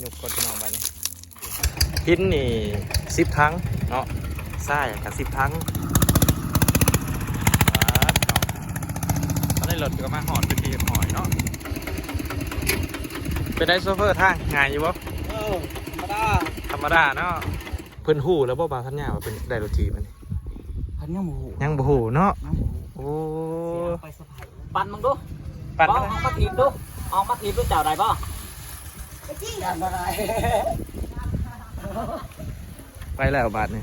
ยกกดพี่น้องไปนี่หินนี่10 ทั้งเนาะทรายกับ10 ทั้งตอนนี้รถก็มาหอดเป็นทีหอยเนาะเป็นไดโซเฟอร์ทางง่ายอยู่บ่ธรรมดาเนาะเพิ่นหู้แล้วบ่บางท่านเนี่ยว่าเป็นไดโรจีมันพันยังบูหูยังบ่หู้เนาะโอ้ไปสะพายปั่นมึงดูปั่นออกมาถีบดูออกมาถีบดูเจ้าใดบ่ไปแล้วบาทนี่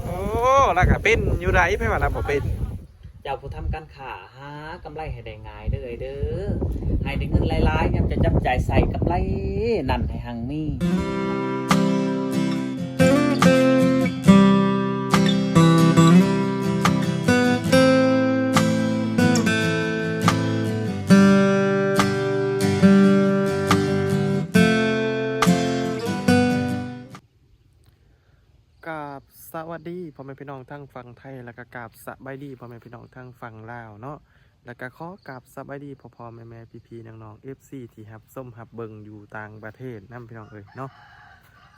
โอ้แล้วก็เป็นอยู่ไรไปว่าเราบ่เป็นเจ้าผู้ทำการค้าหากำไรให้ได้ง่ายเด้อให้ได้เงินหลายๆยังจะจับจ่ายใส่กำไรนั่นให้หังมีสวัสดีพ่อแม่พี่น้องทั้งฝั่งไทยแล้วก็กราบสบายดีพ่อแม่พี่น้องทั้งฝั่งลาวเนาะแล้วก็ขอกราบสบายดีพ่อแม่พี่ๆน้องๆ FC ที่ฮับส้มฮับเบิงอยู่ต่างประเทศนั่นพี่น้องเอ้ยเนาะ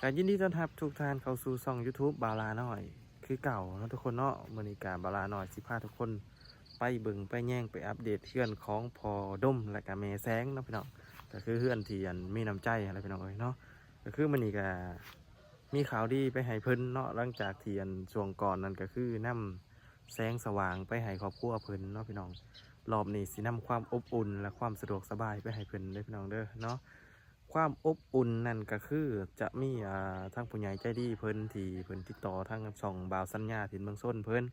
ก็ยินดีต้อนรับทุกท่านเข้าสู่ช่อง YouTube บาลาหน่อยคือเก่าเนาะทุกคนเนาะมื้อนี้ก็บาลาหน่อยสิพาทุกคนไปเบิ่งไปแย่งไปอัปเดตเฮือนของพ่อดมและก็แม่แสงเนาะพี่น้องก็คือเฮือนที่มีน้ำใจอะไรพี่น้องเอ้ยเนาะก็คือมื้อนี้ก็มีข่าวดีไปให้เพิ่นเนาะหลังจากที่ช่วงก่อนนั้นก็คือนำแสงสว่างไปให้ครอบครัวเพิ่นเนาะพี่น้องรอบนี้สินำความอบอุ่นและความสะดวกสบายไปให้เพิ่นเด้อพี่น้องเด้อเนาะความอบอุ่นนั่นก็คือจะมีทางผู้ใหญ่ใจดีเพิ่นที่เพิ่นติดต่อทางช่องบ่าวสัญญาถิ่นเมืองส้นเพิ่น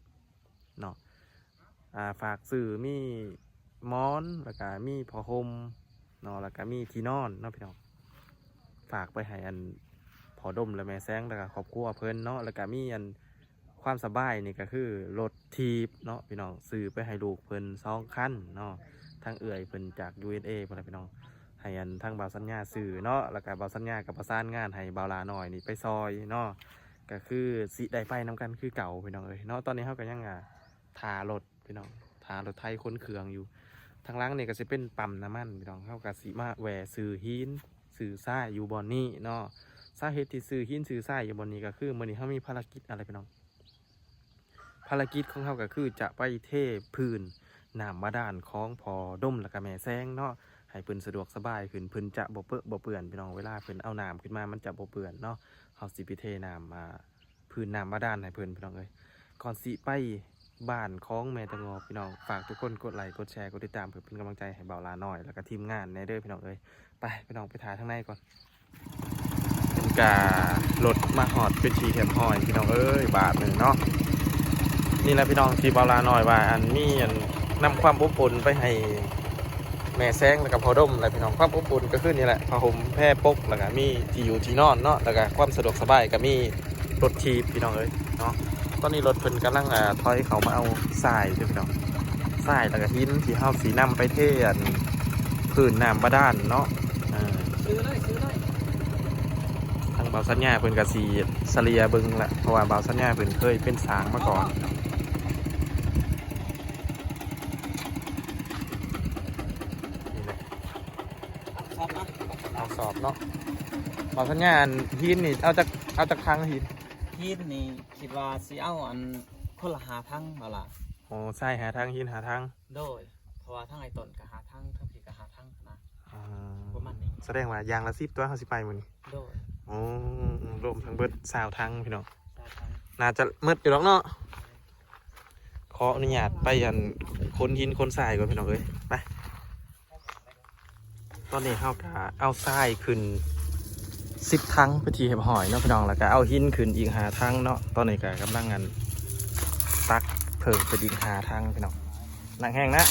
เนาะฝากสื่อมีหมอนแล้วก็มีผ้าห่มเนาะแล้วก็มีที่นอนเนาะพี่น้องฝากไปให้พอดมและแม่แซงแล้วก็ครอบครัวเพิ่นเนาะแล้วก็มีความสบายนี่ก็คือรถทีบเนาะพี่น้องซื้อไปให้ลูกเพิ่น2 คันเนาะทางเอื่อยเพิ่นจาก USA พุ่นล่ะพี่น้องให้ทางบ่าวสัญญาซื้อเนาะแล้วก็บ่าวสัญญากับประสานงานให้บ่าวลาหน่อยนี่ไปซอยเนาะก็คือสิได้ไปนำกันคือเก่าพี่น้องเอ้ยเนาะตอนนี้เฮาก็ยังทารถพี่น้องทารถไทยขนเครื่องอยู่ทางหลังนี่ก็สิเป็นปั๊มน้ำมันพี่น้องเฮาก็สิมาแหวซื้อหินซื้อทรายอยู่บ่อนนี้เนาะสาเหตุที่ซื้อหินซื้อทรายอยู่บนนี้ก็คือมื้อนี้เขามีภารกิจอะไรพี่น้องภารกิจของเขาก็คือจะไปเทพื้นน้ำบาดาลของพอดมและก็แม่แซงเนาะให้เพิ่นสะดวกสบายขึ้นเพิ่นจะบ่เปื้อนพี่น้องเวลาเพิ่นเอาน้ำขึ้นมามันจะบ่เปื้อนเนาะเขาสิไปเทน้ำมาพื้นน้ำบาดาลให้เพิ่นพี่น้องเอ้ยก่อนสิไปบ้านของแม่ตะงอพี่น้องฝากทุกคนกดไลค์กดแชร์กดติดตามเพื่อเป็นกำลังใจให้บ่าวลาหน่อยแล้วก็ทีมงานในเด้อพี่น้องเอ้ยไปพี่น้องไปถ่ายข้างในก่อนการถมาหอดเป็นชีแคมหอยพี่น้องเอ้ยบาทหนึ่งเนาะนี่แหละพี่น้องที่บาลาหน่อยว่ามีนำความอบอุ่นไปให้แม่แซงแล้วก็พอดมอะไรพี่น้องความอบอุ่นก็คือนี่แหละผ้าห่มแพร่ปกแล้วก็มีที่อยู่ที่นอนเนาะแล้วก็ความสะดวกสบายก็มีรถทีพี่น้องเอ้ยเนาะตอนนี้รถเพิ่นกำลังถอยเขามาเอาทรายด้วยพี่น้องทรายแล้วก็หินที่เฮาสีนำไปเทพื้นน้ำบาดาลเนาะซื้อเลยทางบ่าวสัญญาเพิ่นก็สิเสลียเบิ่งแหละเพราะว่าบ่าวสัญญาเพิ่นเคยเป็นสางมาก่อนนี่แหละเอาสอบเนาะบ่าวสัญญาหินนี่เอาจากทางหินนี่คิดว่าสิเอาคนละหาทั้งบ่ล่ะโอ้ใช่หาทางหินหาทางโดยเพราะว่าทั้งไอ้ต้นก็หาทั้งพี่ก็หาทั้งนะประมาณนี้แสดงว่ายางละ10ตัวเฮาสิไปมื้อนี้โดยโอ้รวมทั้งเบิด20ทางพี่น้องน่าจะมืดอยู่หรอกเนาะขออนุญาตไปคนหินคนทรายก่อนพี่น้องเอ้ยไปตอนนี้เฮาก็เอาทรายขึ้น10 ทั้งไปที่เห็บหอยเนาะพี่น้องแล้วก็เอาหินขึ้นอีก5 ทั้งเนาะตอนนี้ก็กำลังตักเพิ่มไปอีก5 ทั้งพี่น้องหนังแห้งนะ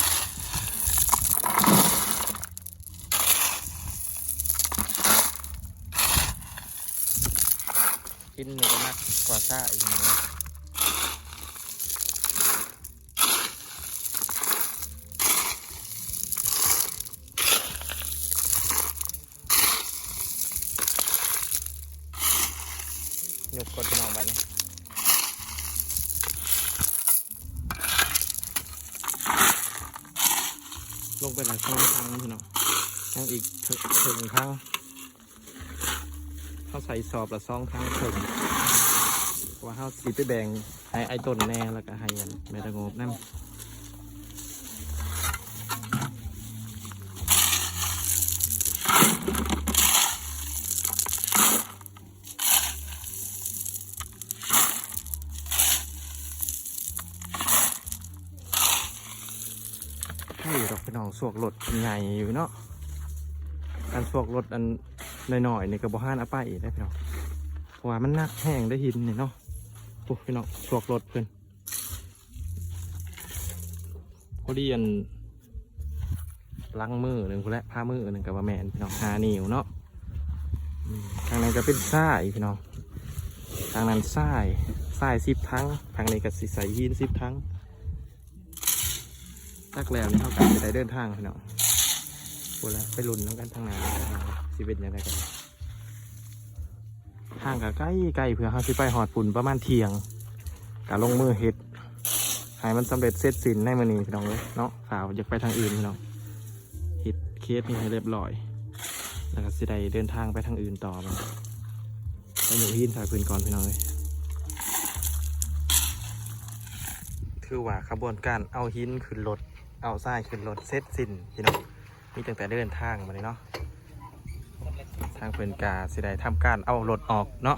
กินหนึ่งนักกว่าซ่าอีกนะยกกดพี่น้องไปนี่ลงไปหลังช่องทางพี่น้องยังอีกถึงทาง เขาใส่สอบละ2 ทั้งถึงเพราะว่าเขาสีไปแบ่งให้ไอ้ต้นแน่แล้วก็ให้ยันแม่ตะโงบนั่นให้ดอกพี่น้องสวกรถใหญ่อยู่เนาะการสวกรถอันหน่อยๆนี่ก็บ่ห้านเอาไปอีกได้พี่น้องเพราะว่ามันหนักแห้งได้หินนี่เนาะปุ๊บพี่น้องสวกรถเพิ่นพอดีอันล้างมือหนึ่งพุ่นแหละผ้ามือหนึ่งกับว่าแมนพี่น้อง5 นิ้วเนาะทางนั้นก็เป็นทรายพี่น้องทางนั้นทราย10 ทั้งทางนี้ก็สิใส่หิน10 ทั้งตักแล้วนี่เท่ากันจะได้เดินทางพี่น้องพูดแล้วไปลุ้นน้ำกันทางนั้นสิเป็นยังไงกันทางก็ใกล้เพื่อเขาสิไปหอดปุ่นประมาณเที่ยงกะลงมือเฮ็ดให้มันสำเร็จเสร็จสิ้นในมื้อนี้พี่น้องเลยเนาะข่าวอยากไปทางอื่นพี่น้องเฮ็ดเคสนี่ให้เรียบร้อยแล้วก็สิได้เดินทางไปทางอื่นต่อมันไปอยู่หินสายพื้นก่อนพี่น้องเลยคือว่าขบวนการเอาหินขึ้นรถเอาทรายขึ้นรถเสร็จสิ้นพี่น้องมีตั้งแต่เดินทางมาเลยเนาะทางเพื่อนกาสิได้ทำการเอารถออกเนาะ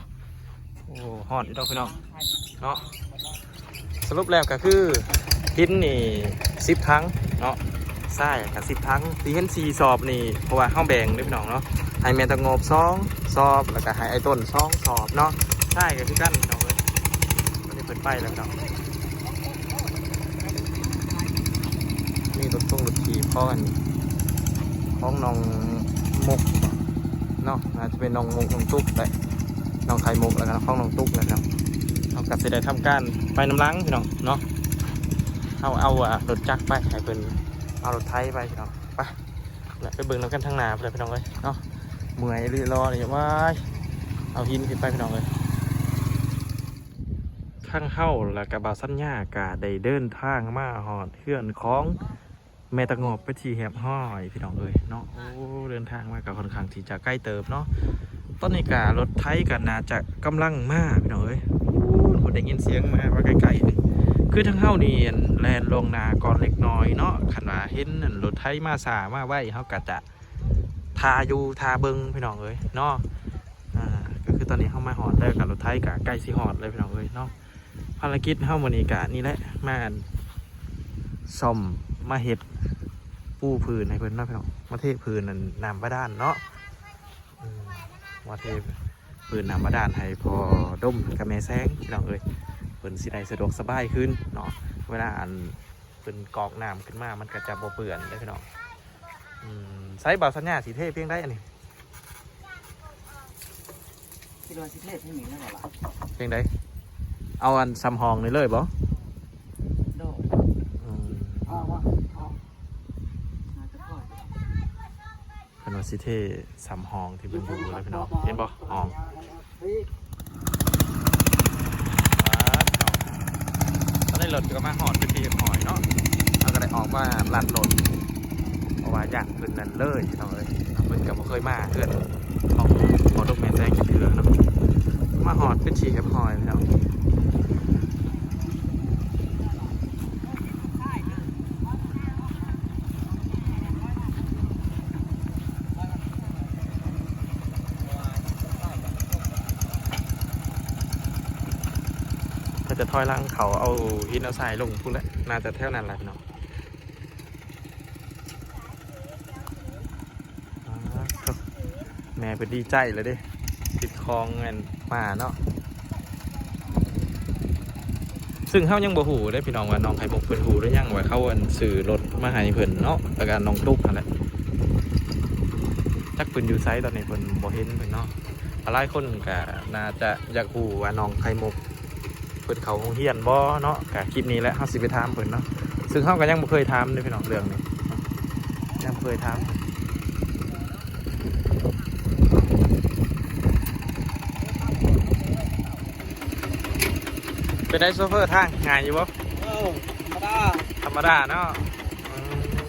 โอ้ฮอดอีกดอกพี่น้องเนาะสรุปแล้วก็คือหินนี่10 ทั้งเนาะทรายกับ10 ทั้งที่เห็น4 สอบนี่เพราะว่าห้องแบ่งด้วยพี่น้องเนาะให้แมนตะงบ2 สอบแล้วก็ให้ไอ้ต้น2 สอบเนาะทรายก็คือกันพี่น้องเลยวันนี้เปิดไปแล้วพี่น้องนี่รถตู้รถขี่พ่อกันของน้องมุกเนาะอาจจะเป็นน้องมุกน้องตุ๊กแต่น้องไข่มุกแล้วกันของน้องตุ๊กแล้วครับเอากัดเสด็จทำการไปน้ำล้างพี่น้องเนาะเอารถจักรไปให้เป็นเอารถไทยไปพี่น้องไปแล้วไปเบิ่งน้ำกันทางหน้าเลยพี่น้องเลยเนาะเมื่อยรอเลยว่าเอาหินขึ้นไปพี่น้องเลยข้างเข้าแล้วกับบาวสัญญากะได้เดินทางมาหอดเขื่อนของแม่ตะงบไปที่แหบห้อยพี่น้องเลยเนาะโอ้เดินทางมากับค่อนข้างที่จะใกล้เติบเนาะตอนนี้กะรถไทยกันน่าจะกำลังมาพี่น้องเลยคนได้ยินเสียงมาว่าไกลๆนี่คือทั้งเฮานี่แลนลงนาก่อนเล็กน้อยเนาะขนาดเห็นรถไทยมาสามาไว้เฮากะจะทาอยู่ทาเบิงพี่น้องเลยเนาะก็คือตอนนี้เฮามาหอดแล้วกับรถไทยกะใกล้สิหอดเลยพี่น้องเลยเนาะภารกิจเฮาวันนี้กะนี่แหละมาซ่อมมาเฮ็ดปูพื้นให้เพิ่นเนาะพี่น้องมาเทพื้นนั่นน้ำบาดาลเนาะมาเทพื้นน้ำบาดาลให้พอดมกับแม่แซงพี่น้องเอ้ยเพิ่นสิได้สะดวกสบายขึ้นเนาะเวลาอันเพิ่นกรอกน้ำขึ้นมามันก็จะบ่เปื้อนเลยพี่น้องใช้บ่าวสัญญาสีเทเพียงได้อันนี้ คิดว่าสิเทศให้หนีแล้วเหรอ เพียงได้เอาอันซ้ำห้องนี่เลยบ่ โดเอาวะเอามาจะก่อน เพิ่นว่าสิเทซ้ำห้องที่เพิ่นอยู่เลยพี่น้องเห็นบ่ห้องตอนนี้รถก็มาหอดเป็นทีหอยเนาะเราก็ได้ออกมาลัดรถเพราะว่าอยากขึ้นนั่นเลยพี่น้องเอ้ยเพิ่นก็บ่เคยมาเพื่อนของดอกแม่แซงกินเถื่อเนาะมาหอดเป็นทีหอยพี่น้องจะถอยหลังเขาเอาหินเอาทรายลงพูดแล้วน่าจะเท่านั้นแหละพี่น้องแม่เป็นดีใจเลยดิติดคลองเงินมาเนาะซึ่งเขายังบ่หูได้พี่น้องว่าน้องไข่มุกเพิ่นหูได้ยังว่าเขาสื่อรถมาให้เพิ่นเนาะแล้วก็น้องตุ๊กนั่นแหละจักเพิ่นอยู่ไซต์ตอนนี้เพิ่นบ่เห็นเพิ่นเนาะหลายคนก็น่าจะอยากหูว่าน้องไข่มุกเพิ่นเขาเฮียนบ่เนาะกะคลิปนี้แหละเฮาสิไปถามเพิ่นเนาะซึ่งเฮาก็ยังบ่เคยถามเลยพี่น้องเรื่องนี้ยังบ่เคยถามเป็นได้โซเฟอร์ทางง่ายอยู่บ่ ธรรมดาเนาะ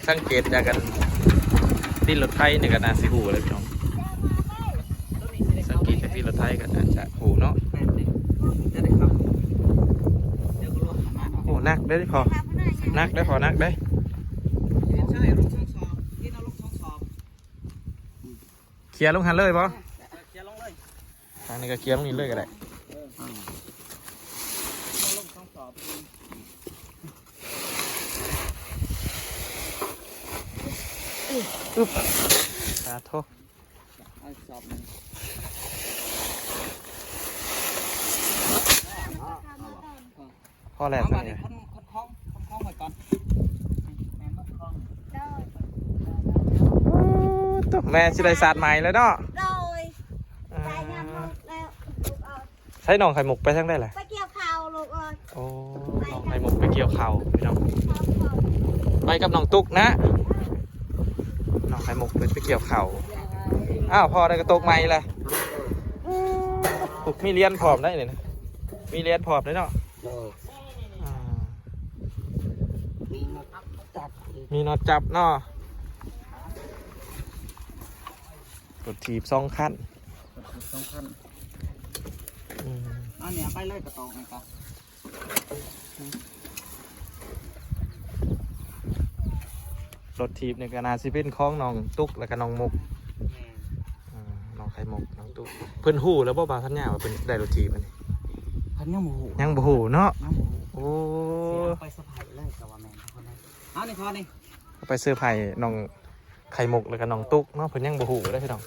สังเกตจากกันดิ้นรถไฟนี่ก็น่าสิหูเลยพี่น้องสังเกตจากดิ้น รถไทยกันอาจจะโหเนาะ แม่นดิจะได้ครับเดี๋ยวก็รถมา โอ้นักได้พอนักได้พอนักได้ ใช่ลงช่องสอบที่เราลงช่องสอบ เคลียร์ลงหันเลยปะ เคลียร์ลงเลย ทางนี้ก็เคลียร์ลงนี่เลยก็ได้ ลงช่องสอบ สาธุ เอาสอบนึง พ่อแหลก เอา ซะ มา เนี่ เดี๋ย ยว คนคล้องไว้ก่อนแม่มันคล้อง ตุ๊กแม่สิได้ศาสตร์ใหม่เลยเนาะ โดยไปงานลูกแล้วลูกเอา ใช้น้องไข่มุกไปทั้งได้แหละ ไปเกี่ยวข้าวลูกเอ้ย โอ้น้องไข่มุกไปเกี่ยวเข่าพี่น้อง พร้อม ไปกับน้องตุ๊กนะน้องไข่มุกไปเกี่ยวเข่าอ้าวพอได้กระตกใหม่เลยมีเลี้ยนพร้อมได้เลยนะมีเลี้ยนพร้อมได้เนาะอ่ามีน็อตจับเนาะรถถีบ2 คัน สองคัน อืม อันเนี้ยไปเลยกระตองไงครับ รถถีบในกนาซิเป็นของน้องตุ๊กแล้วก็น้องมุก แม่ อ่าน้องไข่มุกน้องตุ๊กเพิ่นฮู้แล้วบ่บางท่านย่าว่าเป็นได้รถถีบอันนี้ พันยังหมู ยังบ่ฮู้เนาะ ยังหมู โอ้ เสียไปสะพายเลยกับว่าแม่คนนั้นเอานี่พอนี่ เอาไปซื้อไผ่น้องไข่มุกแล้วก็น้องตุ๊กเนาะเพิ่นยังบ่ฮู้ได้พี่น้อง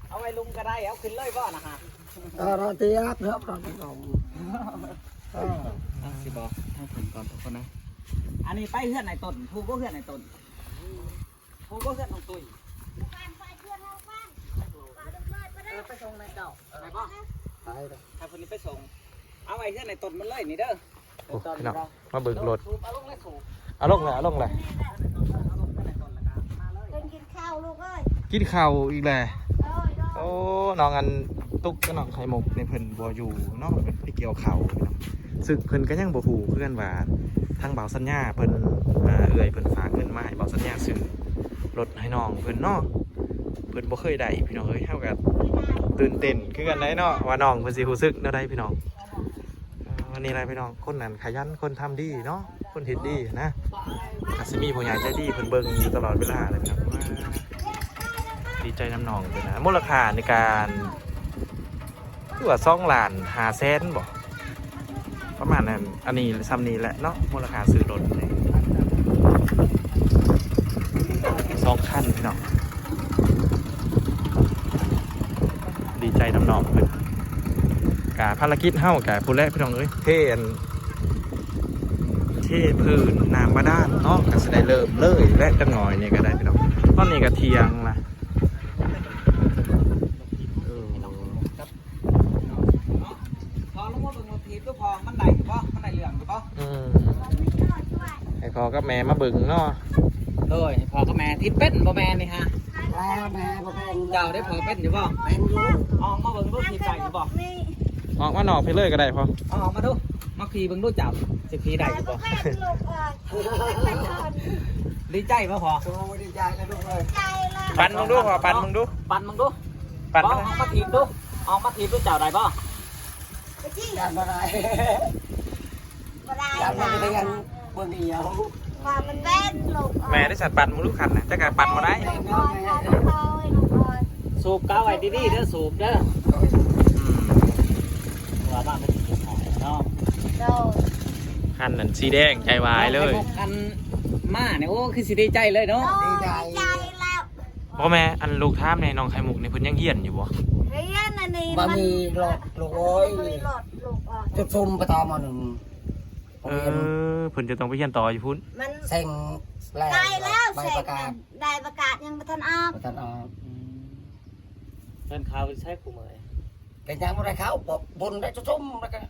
เอาไว้ลุงก็ได้เอาขึ้นเลยบ่นะฮะ เราตีอัพเนาะเราไปลง สิบอกให้ผมก่อนทุกคนนะอันนี้ไปเพื่อนไหนต้นผูก็เพื่อนไหนต้นผูก็เพื่อนน้องตุ้ย บ้านไฟเพื่อนเราบ้านเอาดอกไม้ไปได้ ไปส่งในเก่าไหนบ่ ไปเลย ถ้าคนนี้ไปส่งเอาไว้เพื่อนไหนต้นมันเลยนี่เด้อ โอ้พี่น้องมาเบิกรถ เอาลงเลยสูบ เอาลงเลยเอาลงเลย เอาลงเพื่อนไหนต้นแล้วกันมาเลย เพิ่นกินข้าวลูกเอ้ย กินข้าวอีกแล้ว โดยโดย โอ้น้องอันตุ๊กกับน้องไข่มุกนี่เพิ่นบ่อยู่เนาะไปเกี่ยวข้าวพี่น้องซึ่งเพิ่นก็ยังบ่ฮู้เพื่อนว่าทางเบาสัญญาเพิ่นเอื้อยเพิ่นฝากเงินมาให้เบาสัญญาซื้อรถให้น้องเพิ่นเนาะเพิ่นบ่เคยได้พี่น้องเอ้ยเฮาก็ตื่นเต้นคือกันได้เนาะว่าน้องเพิ่นสิรู้สึกแนวใดพี่น้องวันนี้อะไรพี่น้องคนนั้นขยันคนทำดีเนาะคนเฮ็ดดีนะก็สิมีผู้ใหญ่ใจดีเพิ่นเบิ่งอยู่ตลอดเวลาเลยครับดีใจน้ำน้องเพิ่นนะมูลค่าในการคือว่า2,500,000บ่ประมาณนั้นอันนี้ซ้ำนี้แหละเนาะมูลค่าซื้อรถนี่2 คันพี่น้องดีใจน้ำน้องเพิ่นกะภารกิจเฮากะผู้แรกพี่น้องเอ้ยเทพื้นน้ำบาดาลเนาะก็สิได้เริ่มเลยและจังหน่อยนี่ก็ได้พี่น้องตอนนี้ก็เที่ยงละเออ พอลงมาเบิ่งรถทีก็พอมันได้อยู่ป่ะมันได้เหลืองอยู่ป่ะ อืมให้พ่อกับแม่มาเบิ่งเนาะ เลยพอก็แม่ทิศเป็นบ่แม่นี่ฮะ แล้วแม่ก็เป็น เจ้าได้พอเป็นอยู่ป่ะ เป็นลูก ออกมาเบิ่งรถทีได้อยู่ป่ะ นี่ ออกมานอกไปเลยก็ได้พ่อ ออกมาดูมาขี่เบิ่งดูจับสิขี่ได้อยู่ป่ะ เป็นลูกเอ้ยเป็นคน ดีใจป่ะพอ โอ้ดีใจเลยลูกเลย ใจแล้ว ปั่นมึงดูพ่อปั่นมึงดู ปั่นมึงดู ปั่น ออกมาถีบดูออกมาถีบดูเจ้าได้ป่ะ ไปจี้ ยันมาได้ บ่ได้ ยันมา นะ ได้ยันบนเดียว ว่ามันเป็นลูกเอ้ย แม่ได้สัตว์ปั่นมึงดูขันนะจะกปั่นมาได้ ลูกเอ้ยลูกเอ้ยลูกเอ้ย สูบก้าวไว้ดีๆเด้อสูบเด้อว่าบ้านมันสิหอยเนาะ โดย ขันนั่นสีแดงใจวายเลย อันมาเนี่ยโอ้คือสิดีใจเลยเนาะ โดยใจแล้ว พ่อแม่อันลูกท่ามในน้องไข่มุกนี่เพิ่นยังเฮียนอยู่บ่ เรียนอันนี้ มามีหลอดลูกโอ้ย มีรถลูกเอ้ย จุดซุ่มไปต่อมาหนึ่ง เออเพิ่นจะต้องไปเฮียนต่ออยู่พุ่น มัน เซ็งแรก ได้แล้ว ใบ เสร็ ป จ ระกาศ ได้ประกาศยังไม่ทันออก ประกาศออก เพิ่นข่าวใช้กูเหมย เป็นยังไม่ได้เข้าบนได้จุดซุ่มแล้วกัน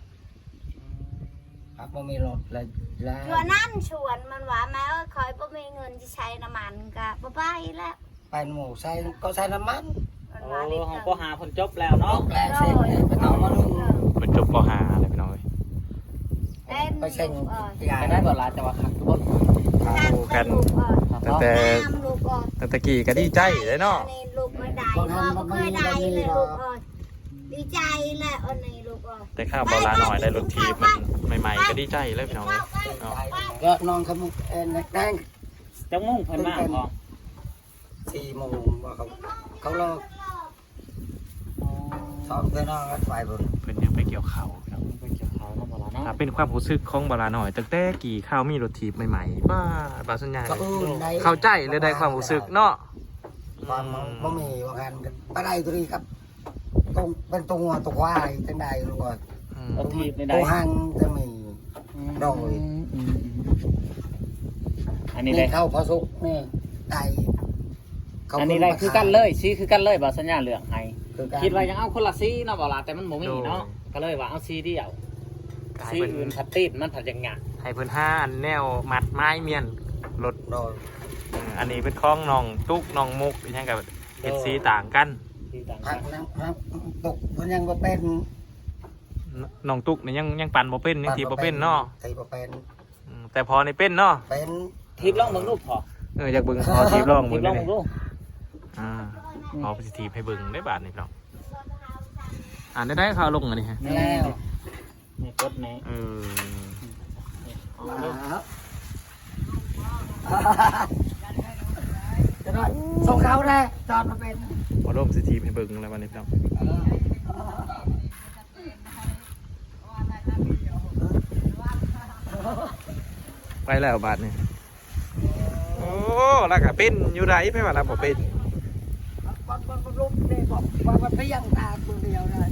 ครับมามีหลอดเลยแล้ว ชวนนั่นชวนมันว่าแม่เอ้ยคอยบ่มีเงินจะใช้น้ำมันก็บ่ไปแล้ว ไปหมูใส่ก็ใส่น้ำมัน มัน โอ้ ว่านิด ของ นึง ก็หาผลจบแล้วเนาะ แปลเซ็งไปต่อมาหนึ่ง เพิ่นจบป .5 อะไรพี่น้องเอ้ย เต้น ไปเซ็ง ลูกเอ้ย ใหญ่ ไปได้บ่หลายแต่ว่าขัดทุกคน นั่นเป็นลูกเอ้ย ตั้งแต่ น้ำลูกเอ้ย ตั้งแต่กี้ก็ดีใจเลยเนาะ อันนี้ลูกไม่ได้ บ่เคยได้เลยลูกเอ้ยดีใจแหละอันนี้ลูกเอ้ย แต่ข้าวบาลาหน่อยได้รถทีบมันใหม่ๆก็ดีใจเลยพี่น้องเอ้ยเนาะ ก็นอนเขานักแดง จังมุ่งเพิ่นมาพอ 4 โมงว่าเขารอซ้อมเพื่อนน้องไปบน เพิ่นยังไปเกี่ยวข้าวพี่น้อง ไปเกี่ยวเขาเนาะบ่ล่ะเนาะ ถ้าเป็นความรู้สึกของบาลาหน่อยตั้งแต่กี่ข้าวมีรถทีบใหม่ๆบาสัญญาเข้าใจเลยได้ความรู้สึกเนาะ ความบ่มีว่ากันไปได้ตัวนี้ครับตรงเป็นตัวควายจังใดลูกเอ้ย รถทีบในใด ตัวหังจะมีโดย อันนี้ได้ เข้าพอสุกนี่ได้ อันนี้ได้คือกันเลยชี้คือกันเลยบ่สัญญาเหลืองให้ คือกัน คิดว่ายังเอาคนละสีเนาะบ่ล่ะแต่มันบ่มีเนาะก็เลยว่าเอาสีเดียว ให้ สี เพิ่น อื่นพัดติดมันผัดอย่างหยัง ให้เพิ่นห้าอันแนวมัดไม้เมียนรถ โดย อันนี้เป็นของน้องตุ๊กน้องมุกอีกอย่างกับเอฟซีต่างกัน สีต่าง ผั กั ก น น้ำตกมันยังบ่เป็น น้องตุ๊กนี่ยังปั่นบ่เป็นยังทีบ่เป็นเนาะ ตีบ่เป็น แต่พอในเป็นเนาะ เป็น ทีบลองเบิ่งรูปพอ อยากเบิ่งพอทีบลอง ที เบิ่ง บล ได้ อง นี่ เบิ่งรูป พอไปทีบให้เบิ่งได้บาทนี่พี่น้องได้ข่าวลงอันนี้ฮะ แล้ว นี่กดนี่ จะได้ส่งเขาได้จอดมาเป็น พอลงสิทีบให้เบิ่งแล้ววันนี้พี่น้องไปแล้วบาทนี่โอ้แล้วก็เป็นอยู่ไรไปว่าแล้วบ่เป็น มันลุกได้บอกว่ามันไม่ยังตาตัวเดียวได้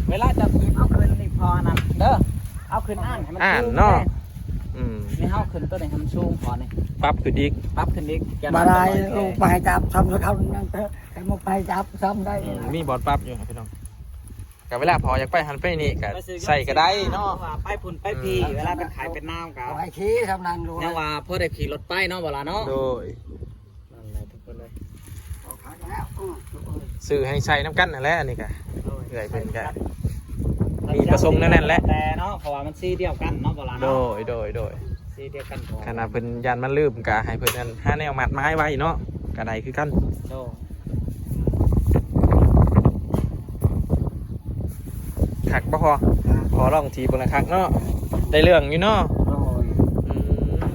เวลาจะทีบเอาขึ้นนี่พอนั่นเด้อเอาขึ้นอ่านให้มัน อ่าน สูง เนาะ นี่เอาขึ้นตัวไหนให้มันสูงพอนี่ ปรับขึ้นอีก ปรับขึ้นอีก มาได้ลูกไปจับซ้ำแล้วเขานั่งเถอะให้มาไปจับซ้ำได้ มีบอร์ดปรับอยู่ครับพี่น้องกับเวลาพออยากไปหันไปนี่ก็ใส่ก็ได้เนาะ ไปพุ่นไปพีเวลาเป็นขายเป็นน้ำกับ ไอ้ขี้ทำนั้นรู้ เนี่ยว่าเพื่อได้ขี่รถไปเนาะเวลาเนาะ โดย นั่นแหละทุกคนเลย ซื้อให้ใส่น้ำกันนั่นแหละอันนี้ก็เอื่อยเป็นก็มีประสงค์แน่นๆแหละ แต่เนาะเพราะว่ามันซีเดียวกันเนาะเวลา โด เนาะ ย ซีเดียวกัน ขนาดเพิ่นยันมันลืมก็ให้เพิ่นนั่นหาแนวมัดไม้ไว้เนาะก็ได้คือกัน โด คักบ่พอลองทีเบิ่งละคักเนาะได้เรื่องอยู่เนาะ โดย อื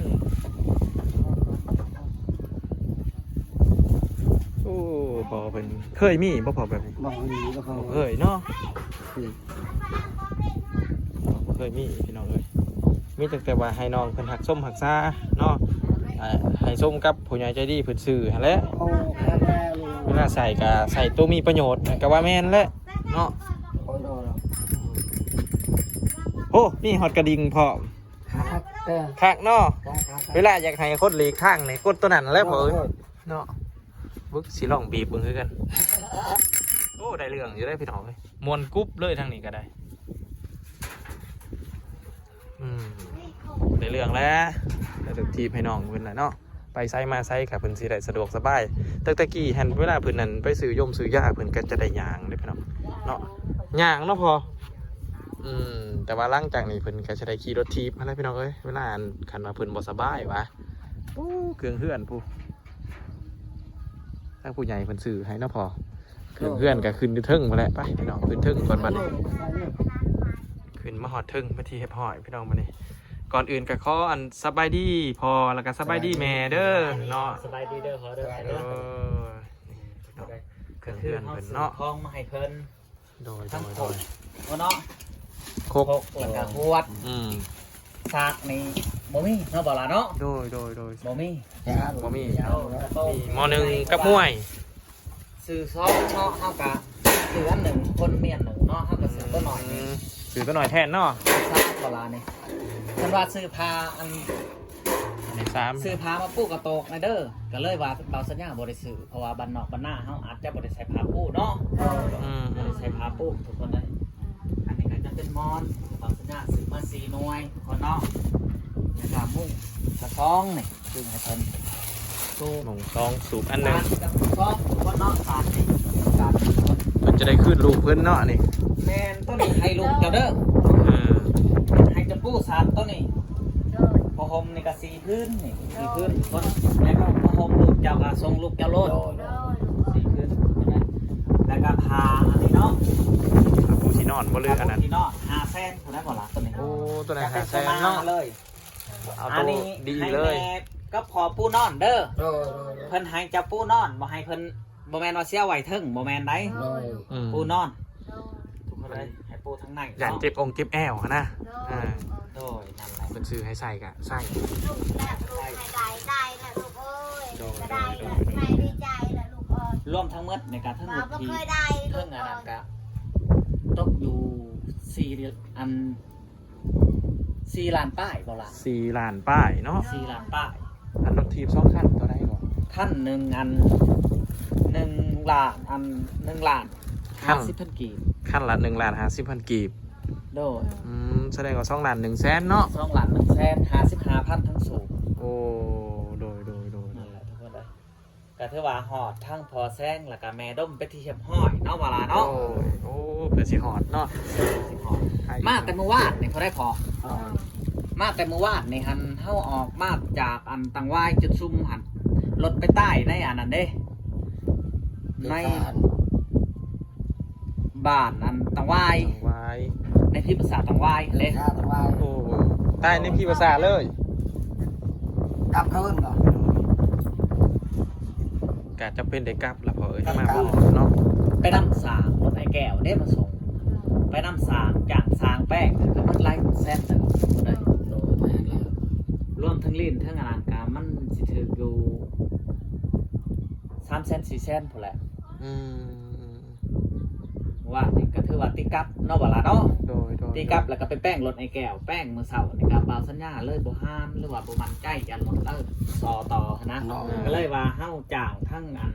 มโอ้พอเพิ่นเคยมีบ่พอแบบนี้ บอกดีก็เขา เคยเนาะเคยมีพี่น้องเอ้ยมีแต่ว่าให้น้องเพิ่นหักส้มหักซาเนาะให้ส้มกับผู้ใหญ่ใจดีเพิ่นซื้อหั่นแหละ โอ้แค่แม่ลูก เวลาใส่ก็ใส่ตัวมีประโยชน์ก็ว่าแม่นแหละเนาะ โอ้ยโดน โอ้มีฮอตกระดิ่งพร้อม หักเต้อ คักเนาะ หัก เวลาอยากให้คนหลีกทางนี่กดตัวนั้นแหล้วพอเอ้ยเนาะบึกสิลองบีบเบิ่งคือกันโอ้ได้เรื่องอยู่ได้พี่น้องเอ้ยมวนกรุ๊บเลยทางนี้ก็ได้ได้เรื่องแล้วแล้วถึงทีมให้น้องเพิ่นแหละเนาะไปไซมาไซกับเพิ่นสิได้สะดวกสบายแต่ตะกี้หันเวลาเพิ่นนั่นไปซื้อยมซื้อยาเพิ่นก็จะได้ย่างเด้พี่น้องเนาะย่างเนาะพอแต่ว่าหลังจากนี้เพิ่นก็จะได้ขี่รถทีบอะไรพี่น้องเอ้ยเวลาคันว่าเพิ่นบ่สบายวะโอ้เครื่องเฮือนผู้ถ้าผู้ใหญ่เพิ่นซื้อให้เนาะพอเครื่องเฮือนก็ขึ้นอยู่เทิงมาแล้วไปพี่น้องขึ้นเทิงก่อนบัดนี้ขึ้นมาฮอดเทิงมาที่เฮ็ดหอยพี่น้องบัดนี้ก่อนอื่นก็ขออันสบายดีพอแล้วก็สบายดีแม่เด้อเนาะ สบายดีเด้อขอเด้อ เออเครื่องเฮือนเพิ่นเนาะ คล้องมาให้เพิ่น โดย ว่าเนาะ ครบ แล้วก็หวดซากนี่บ่มีเนาะบ่ล่ะเนาะ โดย บ่มี บ่มี โต มอหนึ่งกับมวย ซื้อซองเนาะเฮาก็ซื้ออันหนึ่งคนเมียนหนึ่งเนาะเฮาก็ซื้อตัวหน่อยนี่ ซื้อตัวหน่อยแทนเนาะ ซากบ่ล่ะนี่เพิ่นว่าซื้อผ้าอัน ในสาม ซื้อผ้ามาปูกระโตกในเด้อก็เลยว่าเบาสัญญาบ่ได้ซื้อเพราะว่าบ้านนอกบ้านหน้าเฮาอาจจะบ่ได้ใส่ผ้าปูเนาะบ่ได้ใส่ผ้าปูทุกคนเลยอันนี้ก็จะเป็นมอนเบาสัญญาซื้อมา4หน่วยทุกคนเนาะแล้วก็มุ้งกระซองนี่ซื้อให้เพิ่นสูบ หมงซองสูบอันหนึ่ง กระซองทุกคนเนาะสารนี่สารทุกคน มันจะได้ขึ้นลูกเพื่อนเนาะนี่ แม่นต้นนี้ให้ลูกเจ้าเด้อให้จะปูสารต้นนี้ โดย พอห ห่มนี่ก็4พื้นนี่4พื้นคนแล้วก็ผ้าห่มลูกเจ้าก็ทรงลูกเจ้าโลด โดย 4พื้นแล้วก็ผ้าอันนี้เนาะ ปูที่นอนบ่เลือกอันนั้น ที่เนาะ5แสนเท่านั้นบ่ล่ะตัวนี้ โอ้ตัวไหน จะ หา เป็น แซ ส นเนาะ มาเลย เอา อั ตั น ว นี้ ดี ให้ เลย แม่ก็พอปูนอนเด้อ โดย เพิ่นให้เจ้าปูนอนบ่ให้เพิ่นบ่แม่นว่าเสียไว้เทิงบ่แม่นได้ โดย อืม ปูนอนทุกคนเลยให้ปูทั้งใน อย่าเจ็บองค์เจ็บแอวนะอ่า โดยนั่นแหละ เป็นชื่อให้ใส่กะใส่ ลูกแหละลูกให้ได้แหละลูกเอ้ยก็ได้แหละไม่ดีใจแหละลูกเอ้ย รวมทั้งหมดในการทั้งหม เรา ด ก็ ที่ เคยได้ลู เพิ่ ก ง เอ้ อันนั้น ย ก็ตกอยู่4 ล้านป้ายบ่ล่ะ 4 ล้านป้ายเนาะ 4 ล้านป้าย อันรถทีบ2คันตัวได้ก่อน ขั้นหนึ่งอัน1 ล้านอัน1 ล้าน50,000กีบ คันละ1,50,000 กีบ โดย แสดงว่า2 ล้าน1แสนเนาะ 2 ล้าน1แสน55,000ทั้งสูง โอ้โดย นั่นแหละทุกคนเลยก็ถือว่าหอดทั้งพอแซงแล้วก็แม่ด้มไปที่เชียบห้อยเนาะเวลา โอ้ เนาะ โอ้เพื่อสิหอดเนาะ สิหอดมาแต่เมื่อวานนี่เขาได้พอ มาแต่เมื่อวานนี่หันเฮาออกมาจากอันตังวายจุดซุ่มหันรถไปใต้ในอันนั้นเด้ในบ้านอันตังวาย ไว้ ในที่ภาษาตังวายเด้ ข้าตะไบ โอ้ใต้ในพี่ภาษาเลย กลับคืนก่อน กะจะเป็นเด็กกลับละพอมาบ่เนาะ ไปนำสางรถไอ้แก้วได้มาส่งไปนำสางจากสางแป้งก็มันไล่แซ่บแต่เลย โดยแม่แล้ว รวมทั้งลิ้นทั้งอลังการมันสิถืออยู่3 แสน 4 แสนพอแหละ อืม ว่านี่ก็ถือว่าตีกลับเนาะบ่ล่ะเนาะ โดย ตีกลับแล้วก็ไปแป้งรถไอ้แก้วแป้งมือเสาร์ในการเบาสัญญาเลยบ่ห้ามหรือว่าบ่มันใกล้กันรถสอต่อนะก็เลยว่าเฮาจ้างทั้งอัน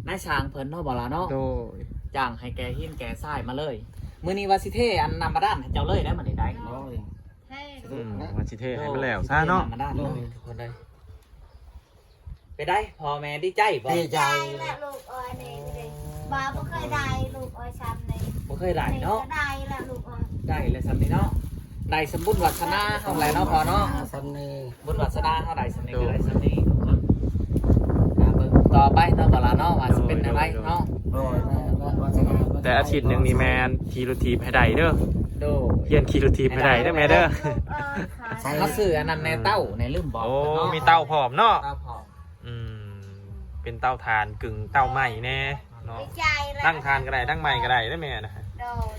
นายช้างเพิ่นเนาะบ่ล่ะเนาะ โดย จ้างให้แกหินแกทรายมาเลยมื้อนี้ว่าสิเทอันนำมาด้านให้เจ้าเลยได้มื้อนี้ได้ โดย ให้ วันสิเทให้มันแล้วซะเนาะ มาด้านเลยทุกคนเลยไปได้พ่อแม่ดีใจบ่ ดีใจ ได้แหละลูกเอ้ยนี่บ้าบ่เคยได้ลูกเอ้ยช้ำนี่ บ่เคยได้เนาะ ได้แหละลูกเอ้ย ได้เลยสำนี้เนาะได้สมบุญวัฒนาเฮาแหละเนาะพอเนาะ สำนี บุญวัฒนาเฮาได้สำนี้ก็ได้สำนี้ทุกคนเบิ่งต่อไปเนาะบ่ล่ะเนาะว่าสิเป็นอะไรเนาะ โดยแม่วาสนา แต่อาทิตย์หนึงนี่แมนขี่รถทีบให้ได้เด้อ โด เฮียนขี่รถทีบให้ได้เด้อแม่เด้อ เขาซื้ออันนั้นในเต้าในลืมบอก โอ้มีเตาพร้อมเนาะ เต้าพอ อืมเป็นเตาถ่านกึ่งเตาไหม้แน่เนาะ ดีใจแหละ ตั้งทานก็ได้ตั้งใหม่ก็ได้ได้แม่นะฮะ โดย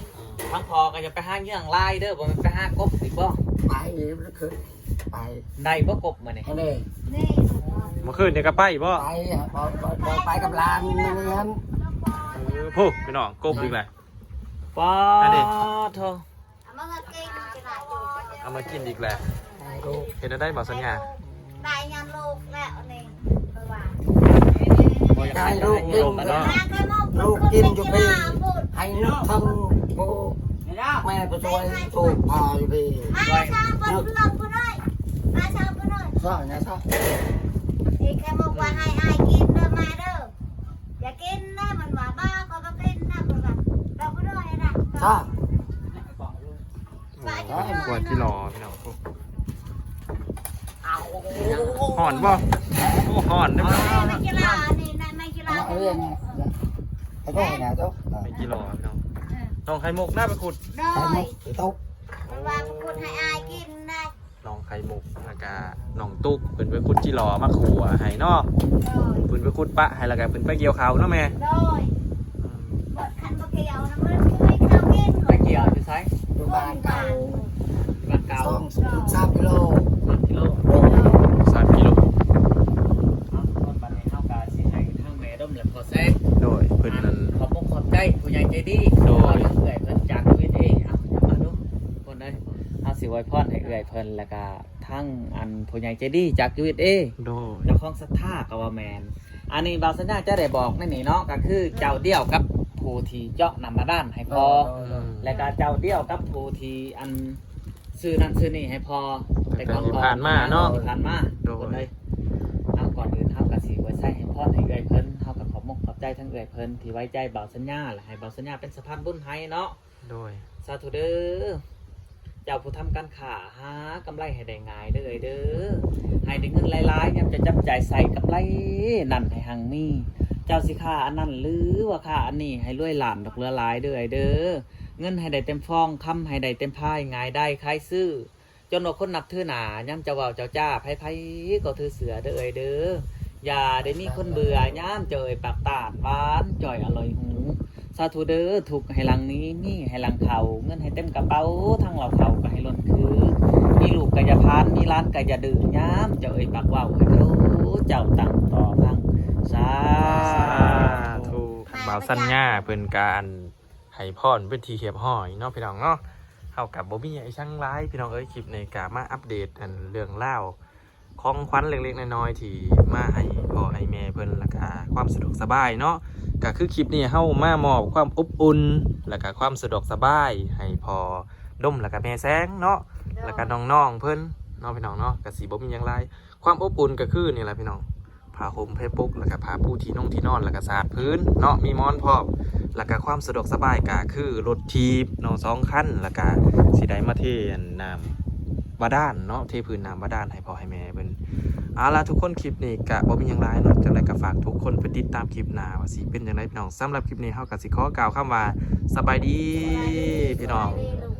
ทั้งพอก็จะไปห้างเยื่องลายเด้อบ่แมันไปห้างกบอีกบ่ ไปคือไป ได้บ่กบมื้อนี้ อันนี้ นี่ลูกเอ้ย เมื่อคืนเนี่ยก็ไปบ่ ไปไปกับลานนี่ครับ พูพี่น้องกบอีกแหละ ป้า อันนี้ โธ เอามากินจะได้อยู่ เอามากินอีกแหละ ลูก เห็นได้บอกสัญญา ได้ยันลูกแล้วนี่ไปว่า ได้ลูกกิน ลูกกินอยู่พี่ให้นึกทั้งโอ้แม่ไปช่วยถูกพาอยู่พี่ มาชาบนเรื่องกูหน่อยมาชาบนหน่อย ใช่นะใช่ อีกแค่บอกว่าให้อายกินเด้อมาเด้ออย่ากินนะมันว่าบ้าก็มากินนะมันว่าเราบ่ได้นะ ใช่ กวดที่รอพี่น้องห่อนบ่โอ้ห่อนได้ไหม ไม่กีฬานี่นายไม่กีฬา เอาเรื่องไอ้ตัวไหนตัว ไม่กี่รอพี่น้องน้องไข่มุกหน้าไปขุด โด ไอ้ ย มุกตุ๊ก มันว่าคุณให้อายกินได้ น้องไข่มุกแล้วก็น้องตุ๊กเพิ่นไปขุดจิรอมาขัวให้เนาะ โดย เพิ่นไปขุดปะให้แล้วก็เพิ่นไปเกี่ยวเขาวเนาะแม่ โดยบดคันบะเกียวนะมันไม่เข้ากิน ไปเกี่ยวอยู่ไส อยู่บ้านเก่า บ้านเก่า 3 กิโล 3 กิโล 3 กิโล เอาคนบัดนี้เฮาก็สิให้ทางแม่ดมและพอแซง โดยเพิ่นนั้น ขอบคุณขอบใจผู้ใหญ่ใจดี โดย เอาเรื่องเอื่อยเพิ่นจากชีวิตเองเอาอย่ามาดูคนได้เอาสิไว้พรให้เอื่อยเพิ่นแล้วก็ทั้งอันผู้ใหญ่ใจดีจากชีวิตเอง โดย เจ้าของศรัทธาก็ว่าแมนอันนี้บาวสัญญาจะได้บอกนั่นนี่เนาะก็คือเจ้าเดียวกับผู้ที่เจาะนำมาด้านให้พอ และก็เจ้าเดียวกับผู้ที่อันซื้อนั่นซื้อนี่ให้พอก่อน ที่ผ่านมาเนาะ ที่ผ่านมา โดย คนเลยเอาก่อนอื่นเฮากับสีไว้ใส่ให้พรให้เอื่อยเพิ่นเฮากับขอบมกขอบใจทั้งเอื่อยเพิ่นที่ไว้ใจบ่าวสัญญาและให้บ่าวสัญญาเป็นสะพานบุญให้เนาะ โดย สาธุเด้อ เจ้าผู้ทำการค้าหากำไรให้ได้ง่ายเด้อเด้อให้ได้เงินหลายๆยังจะจับจ่ายใส่กำไรนั่นให้หังมีเจ้าสิค่าอันนั้นหรือว่าค่าอันนี้ให้รวยหลานดอกเรือหลายเด้อเด้อเงินให้ได้เต็มฟองคำให้ได้เต็มพายง่ายได้ขายซื้อจนว่าคนนับถือหนาย่ำจะเว้าเจ้าจ้าไผๆก็ถือเสือเด้อเด้ออย่าได้มีคนเบื่อย่ามเจยปากตาดหวานจ่อยอร่อยหูสาธุเด้อถูกให้หลังนี้มีให้หลังเขาเงินให้เต็มกระเป๋าทั้งเราเขาก็ให้ล้นคือมีลูกกะยาพานมีร้านกะยาดื่มย่ามเจยปากว่าวให้เขาเจ้าตั้งต่อพังสา ธุบ่าวสัญญาเพิ่นการให้พรเป็นที่เรียบร้อยเนาะพี่น้องเนาะเฮากับบ่มีไอ้ช่างร้ายพี่น้องเอ้ยคลิปในกามาอัปเดตอันเรื่องเล่าวของขวัญเล็กๆน้อยๆที่มาให้พ่อให้แม่เพิ่นแล้วก็ความสะดวกสบายเนาะก็คือคลิปนี้เฮามามอบความอบอุ่นแล้วก็ความสะดวกสบายให้พ่อดมแล้วก็แม่แสงเนาะแล้วก็น้องๆเพิ่นเนาะพี่น้องเนาะก็สิบ่มีหยังหลายความอบอุ่นก็คือนี่แหละพี่น้องผ้าห่มผ้าปุกแล้วก็ผ้าปูที่นอนแล้วก็สาดพื้นเนาะมีหมอนพร้อมแล้วก็ความสะดวกสบายก็คือรถทีบเนาะ2คันแล้วก็สิได้มาเทน้ำบาดาลเนาะเทพื้นน้ำบาดาลให้พ่อให้แม่เพิ่นเอาล่ะทุกคนคลิปนี้ก็บ่มีหยังหลายเนาะจังได๋ก็ฝากทุกคนไปติดตามคลิปหน้าว่าสิเป็นจังไดพี่น้องสำหรับคลิปนี้เฮาก็สิขอกล่าวคำว่าสบายดีพี่น้อง สบายดีลูก